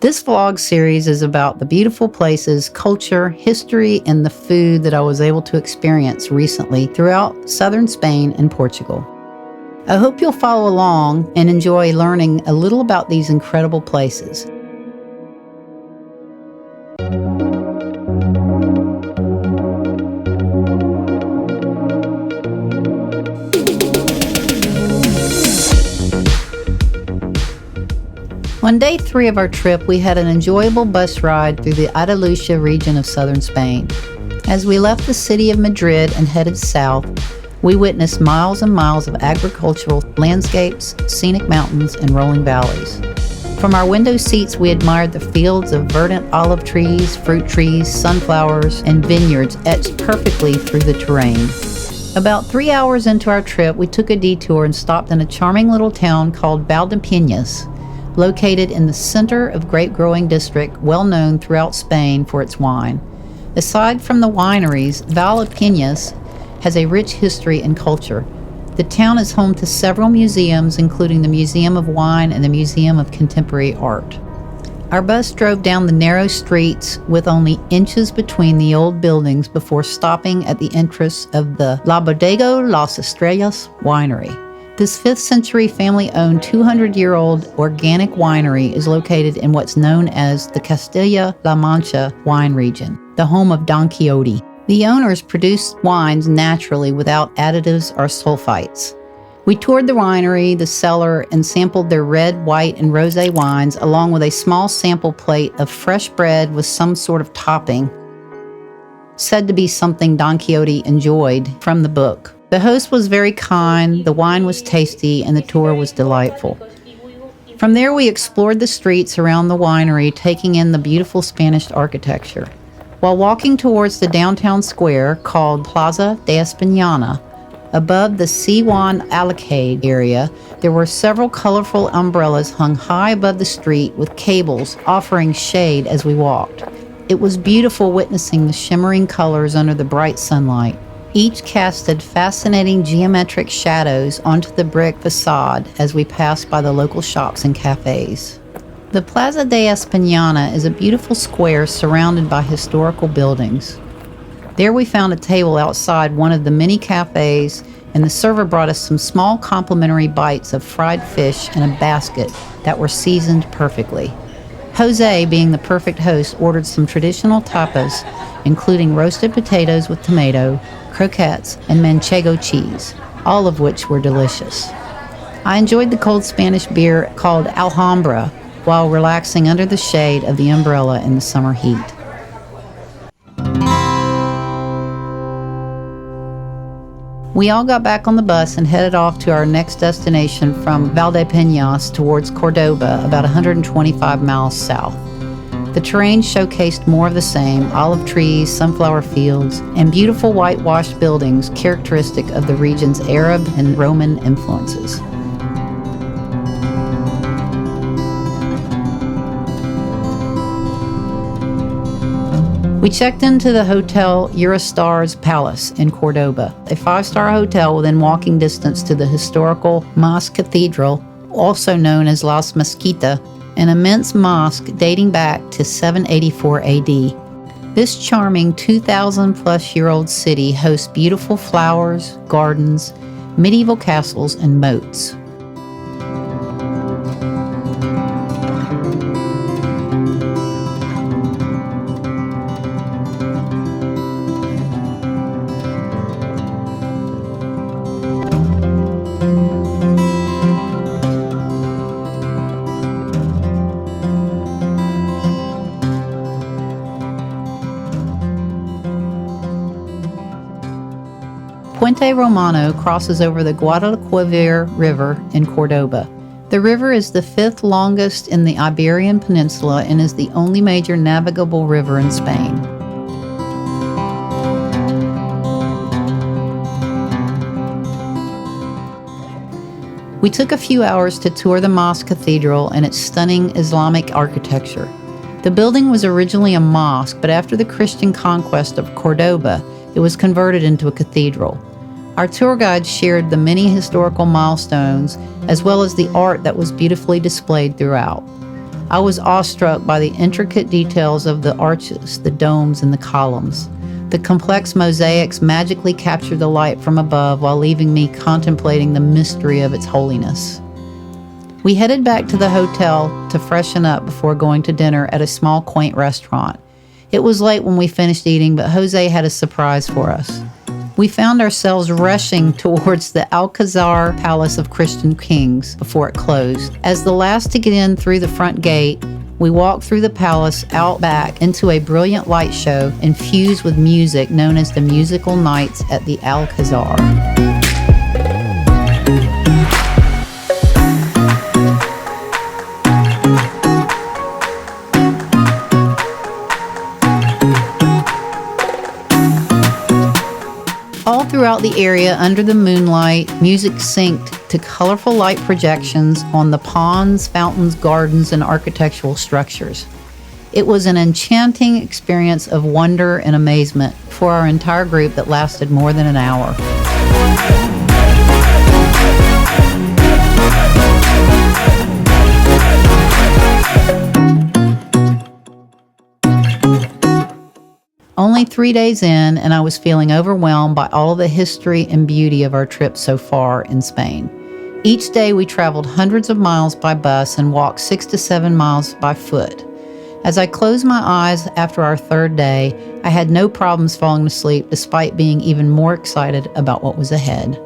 This vlog series is about the beautiful places, culture, history, and the food that I was able to experience recently throughout southern Spain and Portugal. I hope you'll follow along and enjoy learning a little about these incredible places. On day 3 of our trip, we had an enjoyable bus ride through the Andalusia region of southern Spain. As we left the city of Madrid and headed south, we witnessed miles and miles of agricultural landscapes, scenic mountains, and rolling valleys. From our window seats, we admired the fields of verdant olive trees, fruit trees, sunflowers, and vineyards etched perfectly through the terrain. About 3 hours into our trip, we took a detour and stopped in a charming little town called Valdepeñas, located in the center of grape-growing district, well known throughout Spain for its wine. Aside from the wineries, Valdepeñas has a rich history and culture. The town is home to several museums, including the Museum of Wine and the Museum of Contemporary Art. Our bus drove down the narrow streets with only inches between the old buildings before stopping at the entrance of the Bodega Las Estrellas Winery. This 5th century family-owned 200-year-old organic winery is located in what's known as the Castilla-La Mancha wine region, the home of Don Quixote. The owners produce wines naturally without additives or sulfites. We toured the winery, the cellar, and sampled their red, white, and rosé wines, along with a small sample plate of fresh bread with some sort of topping, said to be something Don Quixote enjoyed from the book. The host was very kind, the wine was tasty, and the tour was delightful. From there, we explored the streets around the winery, taking in the beautiful Spanish architecture. While walking towards the downtown square called Plaza de España, above the Juan Alcaide area, there were several colorful umbrellas hung high above the street with cables offering shade as we walked. It was beautiful witnessing the shimmering colors under the bright sunlight. Each casted fascinating geometric shadows onto the brick facade as we passed by the local shops and cafes. The Plaza de España is a beautiful square surrounded by historical buildings. There we found a table outside one of the many cafes, and the server brought us some small complimentary bites of fried fish in a basket that were seasoned perfectly. Jose, being the perfect host, ordered some traditional tapas, including roasted potatoes with tomato, croquettes, and manchego cheese, all of which were delicious. I enjoyed the cold Spanish beer called Alhambra while relaxing under the shade of the umbrella in the summer heat. We all got back on the bus and headed off to our next destination from Valdepeñas towards Cordoba, about 125 miles south. The terrain showcased more of the same: olive trees, sunflower fields, and beautiful whitewashed buildings characteristic of the region's Arab and Roman influences. We checked into the Hotel Eurostar's Palace in Cordoba, a 5-star hotel within walking distance to the historical mosque-cathedral, also known as Las Mezquitas, an immense mosque dating back to 784 AD. This charming 2,000-plus-year-old city hosts beautiful flowers, gardens, medieval castles, and moats. Puente Romano crosses over the Guadalquivir River in Cordoba. The river is the 5th longest in the Iberian Peninsula and is the only major navigable river in Spain. We took a few hours to tour the mosque-cathedral and its stunning Islamic architecture. The building was originally a mosque, but after the Christian conquest of Cordoba, it was converted into a cathedral. Our tour guide shared the many historical milestones as well as the art that was beautifully displayed throughout. I was awestruck by the intricate details of the arches, the domes, and the columns. The complex mosaics magically captured the light from above while leaving me contemplating the mystery of its holiness. We headed back to the hotel to freshen up before going to dinner at a small, quaint restaurant. It was late when we finished eating, but Jose had a surprise for us. We found ourselves rushing towards the Alcazar Palace of Christian Kings before it closed. As the last to get in through the front gate, we walked through the palace out back into a brilliant light show infused with music known as the Musical Nights at the Alcazar. All throughout the area under the moonlight, music synced to colorful light projections on the ponds, fountains, gardens, and architectural structures. It was an enchanting experience of wonder and amazement for our entire group that lasted more than an hour. Only 3 days in, and I was feeling overwhelmed by all the history and beauty of our trip so far in Spain. Each day we traveled hundreds of miles by bus and walked 6 to 7 miles by foot. As I closed my eyes after our third day, I had no problems falling asleep despite being even more excited about what was ahead.